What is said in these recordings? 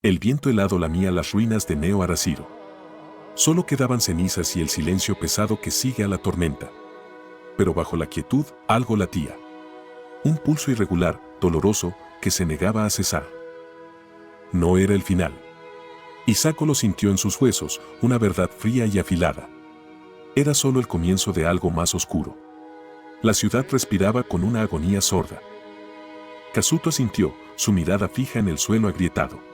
El viento helado lamía las ruinas de Neo Arasiro. Solo quedaban cenizas y el silencio pesado que sigue a la tormenta. Pero bajo la quietud, algo latía. Un pulso irregular, doloroso, que se negaba a cesar. No era el final. Isako lo sintió en sus huesos, una verdad fría y afilada. Era solo el comienzo de algo más oscuro. La ciudad respiraba con una agonía sorda. Kazuto asintió, su mirada fija en el suelo agrietado.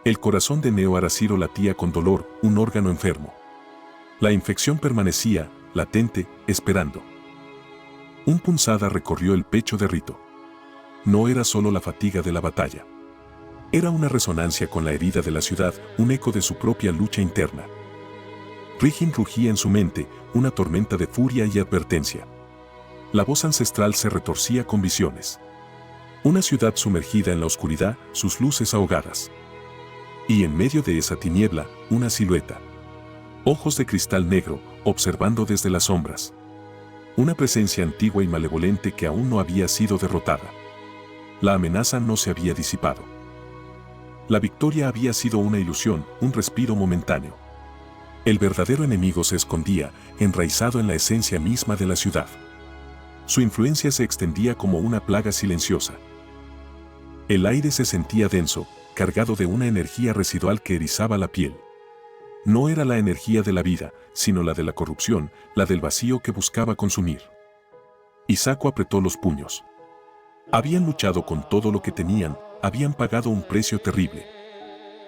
El corazón de Neo Arasiro latía con dolor, un órgano enfermo. La infección permanecía, latente, esperando. Un punzada recorrió el pecho de Rito. No era solo la fatiga de la batalla. Era una resonancia con la herida de la ciudad, un eco de su propia lucha interna. Rijin rugía en su mente, una tormenta de furia y advertencia. La voz ancestral se retorcía con visiones. Una ciudad sumergida en la oscuridad, sus luces ahogadas. Y en medio de esa tiniebla, una silueta. Ojos de cristal negro, observando desde las sombras. Una presencia antigua y malevolente que aún no había sido derrotada. La amenaza no se había disipado. La victoria había sido una ilusión, un respiro momentáneo. El verdadero enemigo se escondía, enraizado en la esencia misma de la ciudad. Su influencia se extendía como una plaga silenciosa. El aire se sentía denso, cargado de una energía residual que erizaba la piel. No era la energía de la vida, sino la de la corrupción, la del vacío que buscaba consumir. Isako apretó los puños. Habían luchado con todo lo que tenían, habían pagado un precio terrible.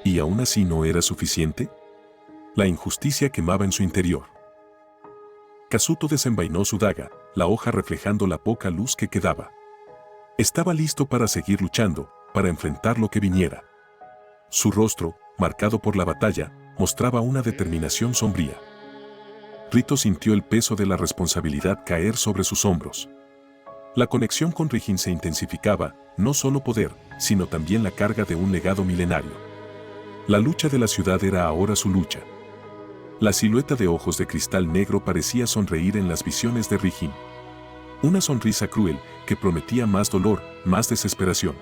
¿Y aún así no era suficiente? La injusticia quemaba en su interior. Kazuto desenvainó su daga, la hoja reflejando la poca luz que quedaba. Estaba listo para seguir luchando, para enfrentar lo que viniera. Su rostro, marcado por la batalla, mostraba una determinación sombría. Rito sintió el peso de la responsabilidad caer sobre sus hombros. La conexión con Rijin se intensificaba, no solo poder, sino también la carga de un legado milenario. La lucha de la ciudad era ahora su lucha. La silueta de ojos de cristal negro parecía sonreír en las visiones de Rijin. Una sonrisa cruel que prometía más dolor, más desesperación.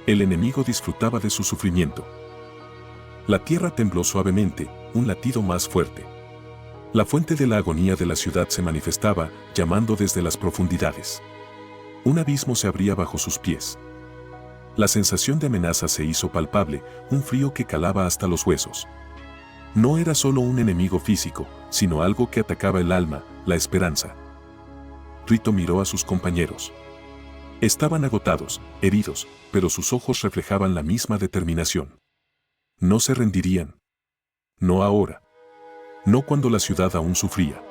El enemigo disfrutaba de su sufrimiento. La tierra tembló suavemente, un latido más fuerte. La fuente de la agonía de la ciudad se manifestaba, llamando desde las profundidades. Un abismo se abría bajo sus pies. La sensación de amenaza se hizo palpable, un frío que calaba hasta los huesos. No era solo un enemigo físico, sino algo que atacaba el alma, la esperanza. Rito miró a sus compañeros. Estaban agotados, heridos, pero sus ojos reflejaban la misma determinación. No se rendirían. No ahora. No cuando la ciudad aún sufría.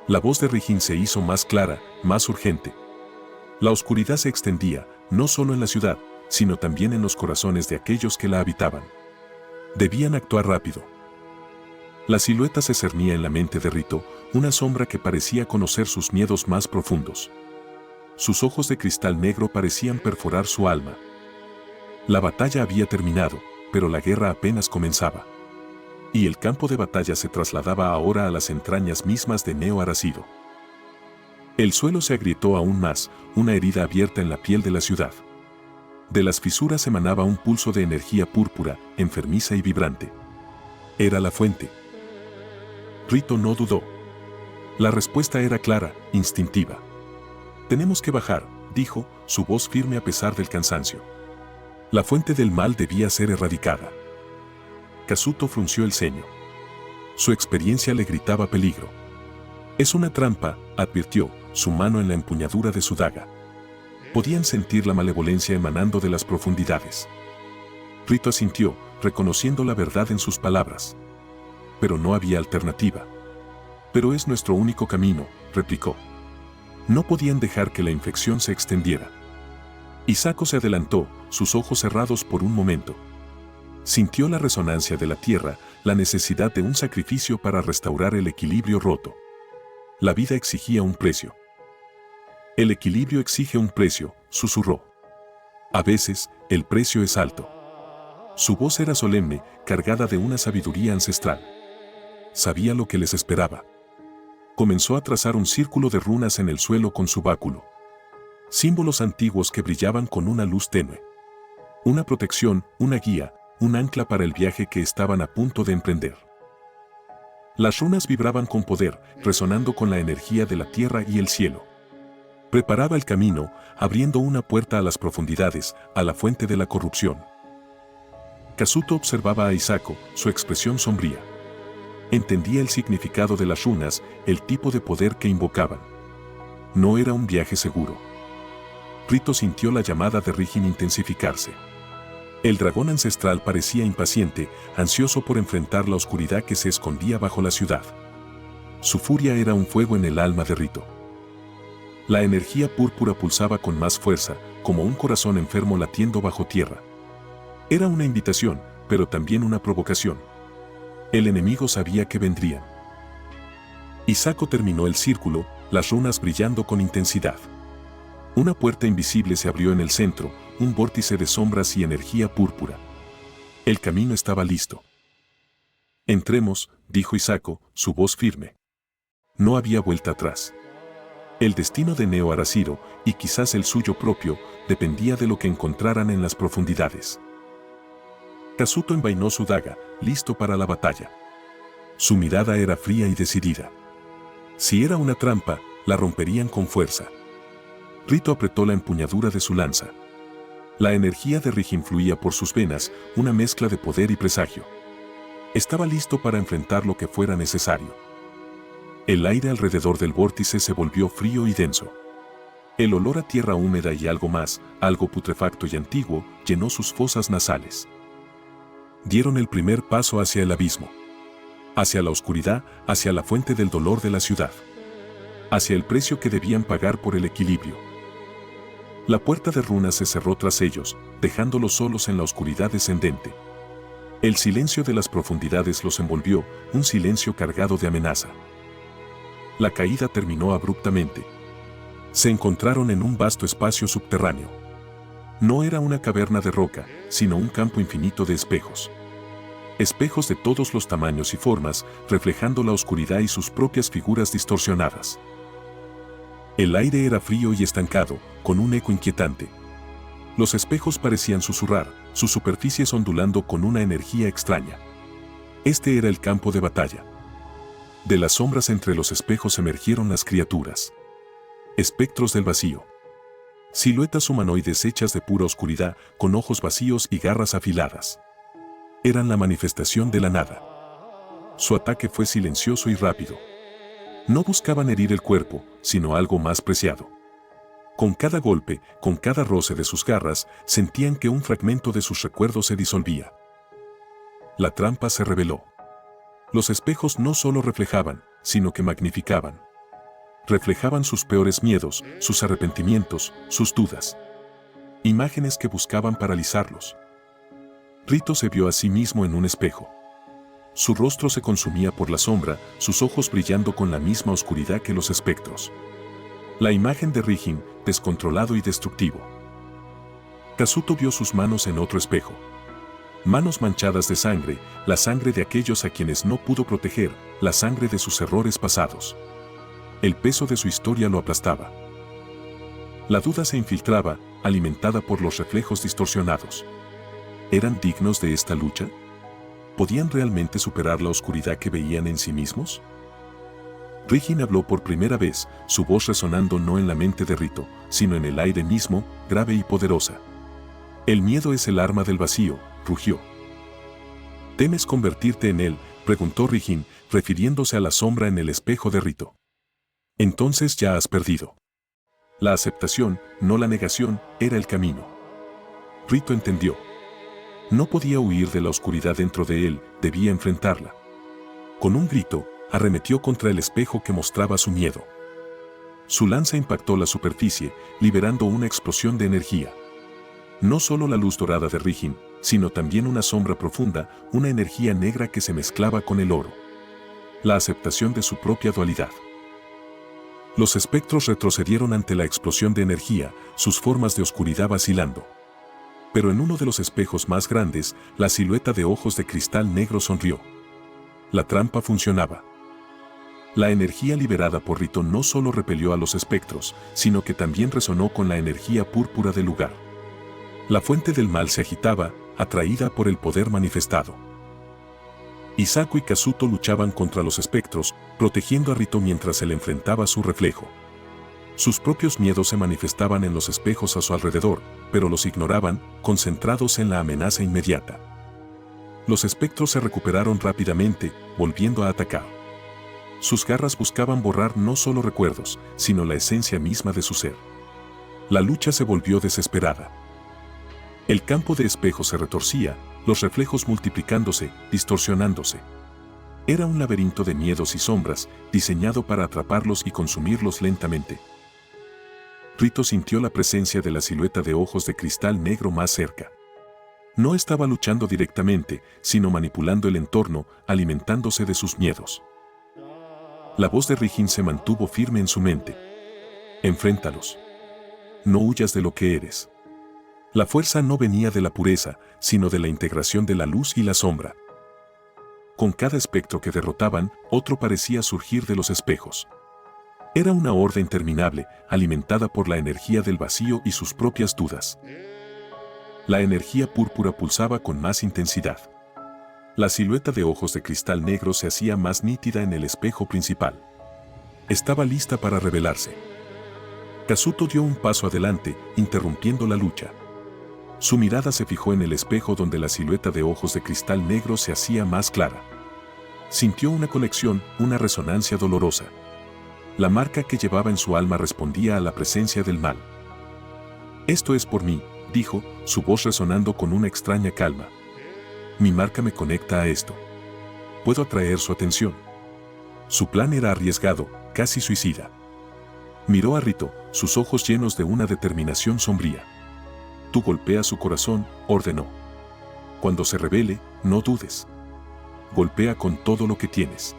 La voz de Rijin se hizo más clara, más urgente. La oscuridad se extendía, no solo en la ciudad, sino también en los corazones de aquellos que la habitaban. Debían actuar rápido. La silueta se cernía en la mente de Rito, una sombra que parecía conocer sus miedos más profundos. Sus ojos de cristal negro parecían perforar su alma. La batalla había terminado, pero la guerra apenas comenzaba. Y el campo de batalla se trasladaba ahora a las entrañas mismas de Neo Arasiro. El suelo se agrietó aún más, una herida abierta en la piel de la ciudad. De las fisuras emanaba un pulso de energía púrpura, enfermiza y vibrante. Era la fuente. Rito no dudó. La respuesta era clara, instintiva. «Tenemos que bajar», dijo, su voz firme a pesar del cansancio. La fuente del mal debía ser erradicada. Kazuto frunció el ceño. Su experiencia le gritaba peligro. «Es una trampa», advirtió, su mano en la empuñadura de su daga. Podían sentir la malevolencia emanando de las profundidades. Rito asintió, reconociendo la verdad en sus palabras. Pero no había alternativa. «Pero es nuestro único camino», replicó. No podían dejar que la infección se extendiera. Isako se adelantó, sus ojos cerrados por un momento. Sintió la resonancia de la tierra, la necesidad de un sacrificio para restaurar el equilibrio roto. La vida exigía un precio. «El equilibrio exige un precio», susurró. «A veces, el precio es alto». Su voz era solemne, cargada de una sabiduría ancestral. Sabía lo que les esperaba. Comenzó a trazar un círculo de runas en el suelo con su báculo. Símbolos antiguos que brillaban con una luz tenue. Una protección, una guía, un ancla para el viaje que estaban a punto de emprender. Las runas vibraban con poder, resonando con la energía de la tierra y el cielo. Preparaba el camino, abriendo una puerta a las profundidades, a la fuente de la corrupción. Kazuto observaba a Hisako, su expresión sombría. Entendía el significado de las runas, el tipo de poder que invocaban. No era un viaje seguro. Rito sintió la llamada de Rijin intensificarse. El dragón ancestral parecía impaciente, ansioso por enfrentar la oscuridad que se escondía bajo la ciudad. Su furia era un fuego en el alma de Rito. La energía púrpura pulsaba con más fuerza, como un corazón enfermo latiendo bajo tierra. Era una invitación, pero también una provocación. El enemigo sabía que vendrían. Hisako terminó el círculo, las runas brillando con intensidad. Una puerta invisible se abrió en el centro, un vórtice de sombras y energía púrpura. El camino estaba listo. Entremos, dijo Hisako, su voz firme. No había vuelta atrás. El destino de Neo Arashiro, y quizás el suyo propio, dependía de lo que encontraran en las profundidades. Kazuto envainó su daga, listo para la batalla. Su mirada era fría y decidida. Si era una trampa, la romperían con fuerza. Rito apretó la empuñadura de su lanza. La energía de Rijin fluía por sus venas, una mezcla de poder y presagio. Estaba listo para enfrentar lo que fuera necesario. El aire alrededor del vórtice se volvió frío y denso. El olor a tierra húmeda y algo más, algo putrefacto y antiguo, llenó sus fosas nasales. Dieron el primer paso hacia el abismo. Hacia la oscuridad, hacia la fuente del dolor de la ciudad. Hacia el precio que debían pagar por el equilibrio. La puerta de runas se cerró tras ellos, dejándolos solos en la oscuridad descendente. El silencio de las profundidades los envolvió, un silencio cargado de amenaza. La caída terminó abruptamente. Se encontraron en un vasto espacio subterráneo. No era una caverna de roca, sino un campo infinito de espejos. Espejos de todos los tamaños y formas, reflejando la oscuridad y sus propias figuras distorsionadas. El aire era frío y estancado, con un eco inquietante. Los espejos parecían susurrar, sus superficies ondulando con una energía extraña. Este era el campo de batalla. De las sombras entre los espejos emergieron las criaturas. Espectros del vacío. Siluetas humanoides hechas de pura oscuridad, con ojos vacíos y garras afiladas. Eran la manifestación de la nada. Su ataque fue silencioso y rápido. No buscaban herir el cuerpo, sino algo más preciado. Con cada golpe, con cada roce de sus garras, sentían que un fragmento de sus recuerdos se disolvía. La trampa se reveló. Los espejos no solo reflejaban, sino que magnificaban. Reflejaban sus peores miedos, sus arrepentimientos, sus dudas. Imágenes que buscaban paralizarlos. Rito se vio a sí mismo en un espejo. Su rostro se consumía por la sombra, sus ojos brillando con la misma oscuridad que los espectros. La imagen de Rijin, descontrolado y destructivo. Kazuto vio sus manos en otro espejo. Manos manchadas de sangre, la sangre de aquellos a quienes no pudo proteger, la sangre de sus errores pasados. El peso de su historia lo aplastaba. La duda se infiltraba, alimentada por los reflejos distorsionados. ¿Eran dignos de esta lucha? ¿Podían realmente superar la oscuridad que veían en sí mismos? Rijin habló por primera vez, su voz resonando no en la mente de Rito, sino en el aire mismo, grave y poderosa. El miedo es el arma del vacío, rugió. ¿Temes convertirte en él?, preguntó Rijin, refiriéndose a la sombra en el espejo de Rito. Entonces ya has perdido. La aceptación, no la negación, era el camino. Rito entendió. No podía huir de la oscuridad dentro de él, debía enfrentarla. Con un grito, arremetió contra el espejo que mostraba su miedo. Su lanza impactó la superficie, liberando una explosión de energía. No solo la luz dorada de Rijin, sino también una sombra profunda, una energía negra que se mezclaba con el oro. La aceptación de su propia dualidad. Los espectros retrocedieron ante la explosión de energía, sus formas de oscuridad vacilando. Pero en uno de los espejos más grandes, la silueta de ojos de cristal negro sonrió. La trampa funcionaba. La energía liberada por Rito no solo repelió a los espectros, sino que también resonó con la energía púrpura del lugar. La fuente del mal se agitaba, atraída por el poder manifestado. Hisako y Kazuto luchaban contra los espectros, protegiendo a Rito mientras él enfrentaba su reflejo. Sus propios miedos se manifestaban en los espejos a su alrededor, pero los ignoraban, concentrados en la amenaza inmediata. Los espectros se recuperaron rápidamente, volviendo a atacar. Sus garras buscaban borrar no solo recuerdos, sino la esencia misma de su ser. La lucha se volvió desesperada. El campo de espejos se retorcía, los reflejos multiplicándose, distorsionándose. Era un laberinto de miedos y sombras, diseñado para atraparlos y consumirlos lentamente. Rito sintió la presencia de la silueta de ojos de cristal negro más cerca. No estaba luchando directamente, sino manipulando el entorno, alimentándose de sus miedos. La voz de Rijin se mantuvo firme en su mente. Enfréntalos. No huyas de lo que eres. La fuerza no venía de la pureza, sino de la integración de la luz y la sombra. Con cada espectro que derrotaban, otro parecía surgir de los espejos. Era una horda interminable, alimentada por la energía del vacío y sus propias dudas. La energía púrpura pulsaba con más intensidad. La silueta de ojos de cristal negro se hacía más nítida en el espejo principal. Estaba lista para revelarse. Kazuto dio un paso adelante, interrumpiendo la lucha. Su mirada se fijó en el espejo donde la silueta de ojos de cristal negro se hacía más clara. Sintió una conexión, una resonancia dolorosa. La marca que llevaba en su alma respondía a la presencia del mal. «Esto es por mí», dijo, su voz resonando con una extraña calma. «Mi marca me conecta a esto. Puedo atraer su atención». Su plan era arriesgado, casi suicida. Miró a Rito, sus ojos llenos de una determinación sombría. «Tú golpea su corazón», ordenó. «Cuando se revele, no dudes. Golpea con todo lo que tienes».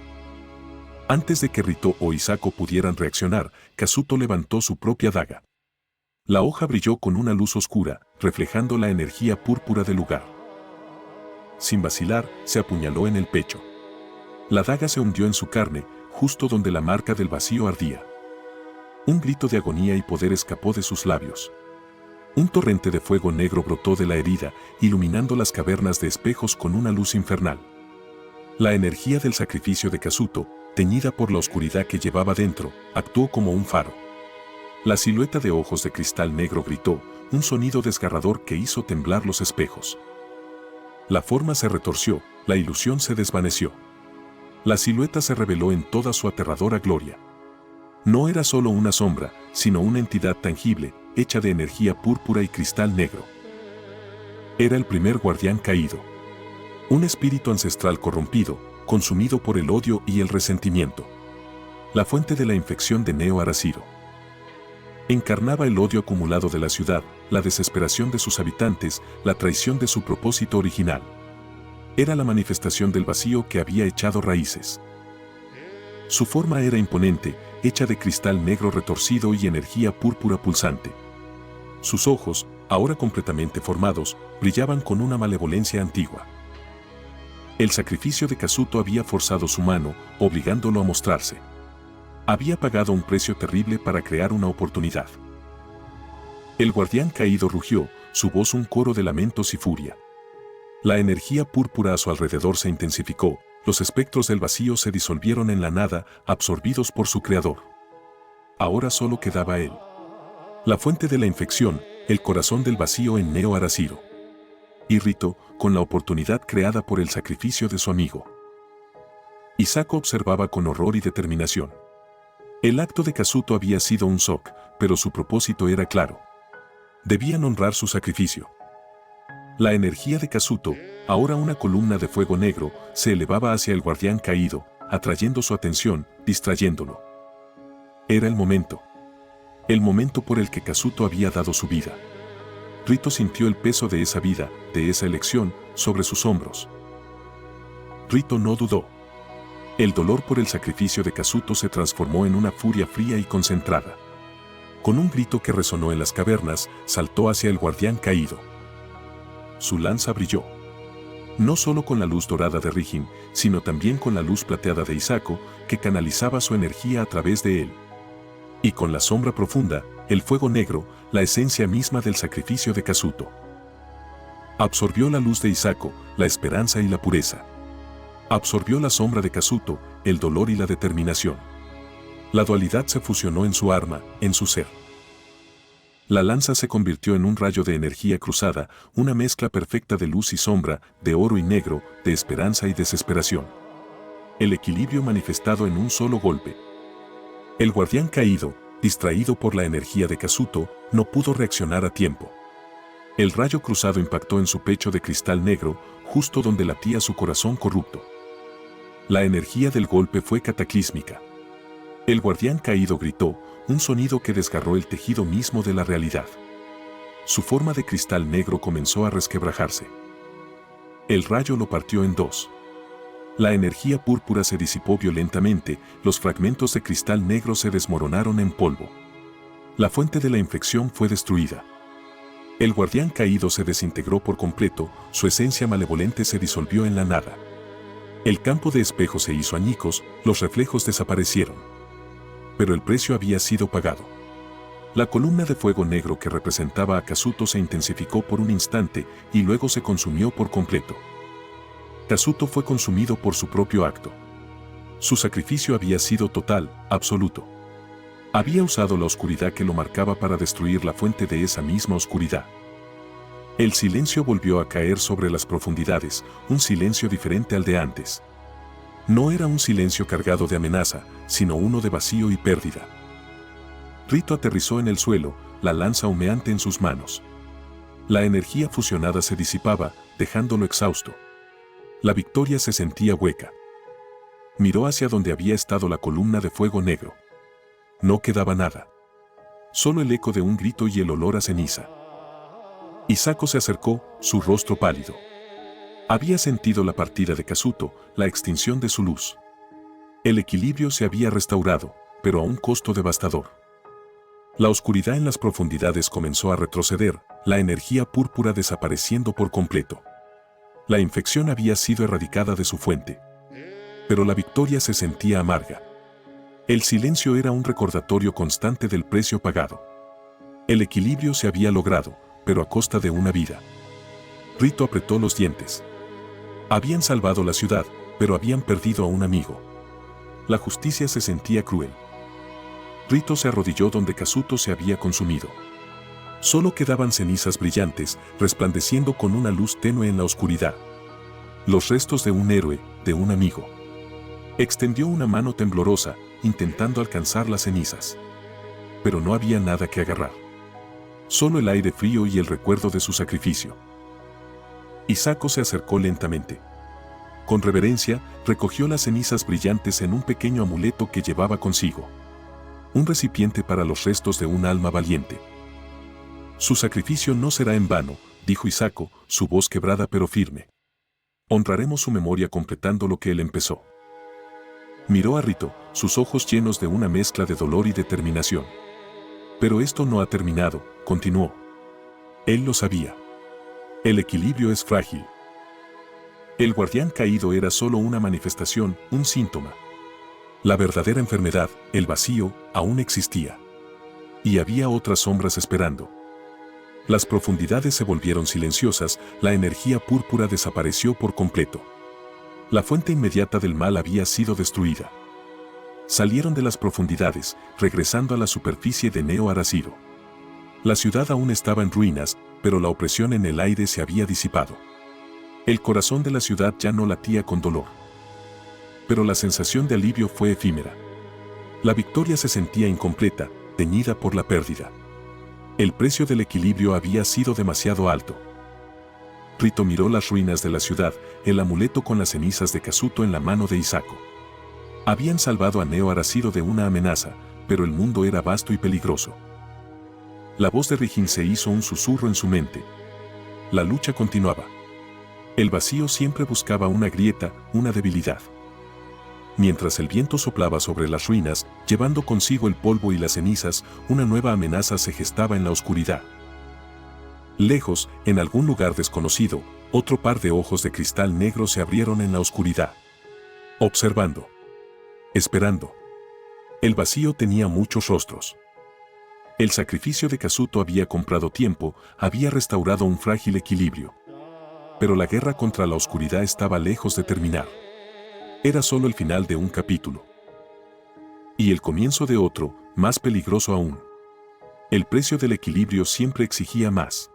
Antes de que Rito o Hisako pudieran reaccionar, Kazuto levantó su propia daga. La hoja brilló con una luz oscura, reflejando la energía púrpura del lugar. Sin vacilar, se apuñaló en el pecho. La daga se hundió en su carne, justo donde la marca del vacío ardía. Un grito de agonía y poder escapó de sus labios. Un torrente de fuego negro brotó de la herida, iluminando las cavernas de espejos con una luz infernal. La energía del sacrificio de Kazuto, teñida por la oscuridad que llevaba dentro, actuó como un faro. La silueta de ojos de cristal negro gritó, un sonido desgarrador que hizo temblar los espejos. La forma se retorció, la ilusión se desvaneció. La silueta se reveló en toda su aterradora gloria. No era solo una sombra, sino una entidad tangible, hecha de energía púrpura y cristal negro. Era el primer guardián caído. Un espíritu ancestral corrompido, consumido por el odio y el resentimiento. La fuente de la infección de Neo Arashiro. Encarnaba el odio acumulado de la ciudad, la desesperación de sus habitantes, la traición de su propósito original. Era la manifestación del vacío que había echado raíces. Su forma era imponente, hecha de cristal negro retorcido y energía púrpura pulsante. Sus ojos, ahora completamente formados, brillaban con una malevolencia antigua. El sacrificio de Kazuto había forzado su mano, obligándolo a mostrarse. Había pagado un precio terrible para crear una oportunidad. El guardián caído rugió, su voz un coro de lamentos y furia. La energía púrpura a su alrededor se intensificó, los espectros del vacío se disolvieron en la nada, absorbidos por su creador. Ahora solo quedaba él. La fuente de la infección, el corazón del vacío en Neo Arashiro. Y Rito, con la oportunidad creada por el sacrificio de su amigo. Hisako observaba con horror y determinación. El acto de Kazuto había sido un shock, pero su propósito era claro. Debían honrar su sacrificio. La energía de Kazuto, ahora una columna de fuego negro, se elevaba hacia el guardián caído, atrayendo su atención, distrayéndolo. Era el momento. El momento por el que Kazuto había dado su vida. Rito sintió el peso de esa vida, de esa elección, sobre sus hombros. Rito no dudó. El dolor por el sacrificio de Kazuto se transformó en una furia fría y concentrada. Con un grito que resonó en las cavernas, saltó hacia el guardián caído. Su lanza brilló. No solo con la luz dorada de Rijin, sino también con la luz plateada de Hisako, que canalizaba su energía a través de él. Y con la sombra profunda, el fuego negro, la esencia misma del sacrificio de Kazuto. Absorbió la luz de Hisako, la esperanza y la pureza. Absorbió la sombra de Kazuto, el dolor y la determinación. La dualidad se fusionó en su arma, en su ser. La lanza se convirtió en un rayo de energía cruzada, una mezcla perfecta de luz y sombra, de oro y negro, de esperanza y desesperación. El equilibrio manifestado en un solo golpe. El guardián caído, distraído por la energía de Kazuto, no pudo reaccionar a tiempo. El rayo cruzado impactó en su pecho de cristal negro, justo donde latía su corazón corrupto. La energía del golpe fue cataclísmica. El guardián caído gritó, un sonido que desgarró el tejido mismo de la realidad. Su forma de cristal negro comenzó a resquebrajarse. El rayo lo partió en dos. La energía púrpura se disipó violentamente, los fragmentos de cristal negro se desmoronaron en polvo. La fuente de la infección fue destruida. El guardián caído se desintegró por completo, su esencia malevolente se disolvió en la nada. El campo de espejo se hizo añicos, los reflejos desaparecieron. Pero el precio había sido pagado. La columna de fuego negro que representaba a Kazuto se intensificó por un instante y luego se consumió por completo. Kazuto fue consumido por su propio acto. Su sacrificio había sido total, absoluto. Había usado la oscuridad que lo marcaba para destruir la fuente de esa misma oscuridad. El silencio volvió a caer sobre las profundidades, un silencio diferente al de antes. No era un silencio cargado de amenaza, sino uno de vacío y pérdida. Rito aterrizó en el suelo, la lanza humeante en sus manos. La energía fusionada se disipaba, dejándolo exhausto. La victoria se sentía hueca. Miró hacia donde había estado la columna de fuego negro. No quedaba nada. Solo el eco de un grito y el olor a ceniza. Hisako se acercó, su rostro pálido. Había sentido la partida de Kazuto, la extinción de su luz. El equilibrio se había restaurado, pero a un costo devastador. La oscuridad en las profundidades comenzó a retroceder, la energía púrpura desapareciendo por completo. La infección había sido erradicada de su fuente. Pero la victoria se sentía amarga. El silencio era un recordatorio constante del precio pagado. El equilibrio se había logrado, pero a costa de una vida. Rito apretó los dientes. Habían salvado la ciudad, pero habían perdido a un amigo. La justicia se sentía cruel. Rito se arrodilló donde Kazuto se había consumido. Solo quedaban cenizas brillantes, resplandeciendo con una luz tenue en la oscuridad. Los restos de un héroe, de un amigo. Extendió una mano temblorosa, intentando alcanzar las cenizas. Pero no había nada que agarrar. Solo el aire frío y el recuerdo de su sacrificio. Hisako se acercó lentamente. Con reverencia, recogió las cenizas brillantes en un pequeño amuleto que llevaba consigo. Un recipiente para los restos de un alma valiente. Su sacrificio no será en vano, dijo Hisako, su voz quebrada pero firme. Honraremos su memoria completando lo que él empezó. Miró a Rito, sus ojos llenos de una mezcla de dolor y determinación. Pero esto no ha terminado, continuó. Él lo sabía. El equilibrio es frágil. El guardián caído era solo una manifestación, un síntoma. La verdadera enfermedad, el vacío, aún existía. Y había otras sombras esperando. Las profundidades se volvieron silenciosas, la energía púrpura desapareció por completo. La fuente inmediata del mal había sido destruida. Salieron de las profundidades, regresando a la superficie de Neo Arashiro. La ciudad aún estaba en ruinas, pero la opresión en el aire se había disipado. El corazón de la ciudad ya no latía con dolor. Pero la sensación de alivio fue efímera. La victoria se sentía incompleta, teñida por la pérdida. El precio del equilibrio había sido demasiado alto. Rito miró las ruinas de la ciudad, el amuleto con las cenizas de Kazuto en la mano de Hisako. Habían salvado a Neo Arashiro de una amenaza, pero el mundo era vasto y peligroso. La voz de Rijin se hizo un susurro en su mente. La lucha continuaba. El vacío siempre buscaba una grieta, una debilidad. Mientras el viento soplaba sobre las ruinas, llevando consigo el polvo y las cenizas, una nueva amenaza se gestaba en la oscuridad. Lejos, en algún lugar desconocido, otro par de ojos de cristal negro se abrieron en la oscuridad. Observando. Esperando. El vacío tenía muchos rostros. El sacrificio de Kazuto había comprado tiempo, había restaurado un frágil equilibrio. Pero la guerra contra la oscuridad estaba lejos de terminar. Era solo el final de un capítulo. Y el comienzo de otro, más peligroso aún. El precio del equilibrio siempre exigía más.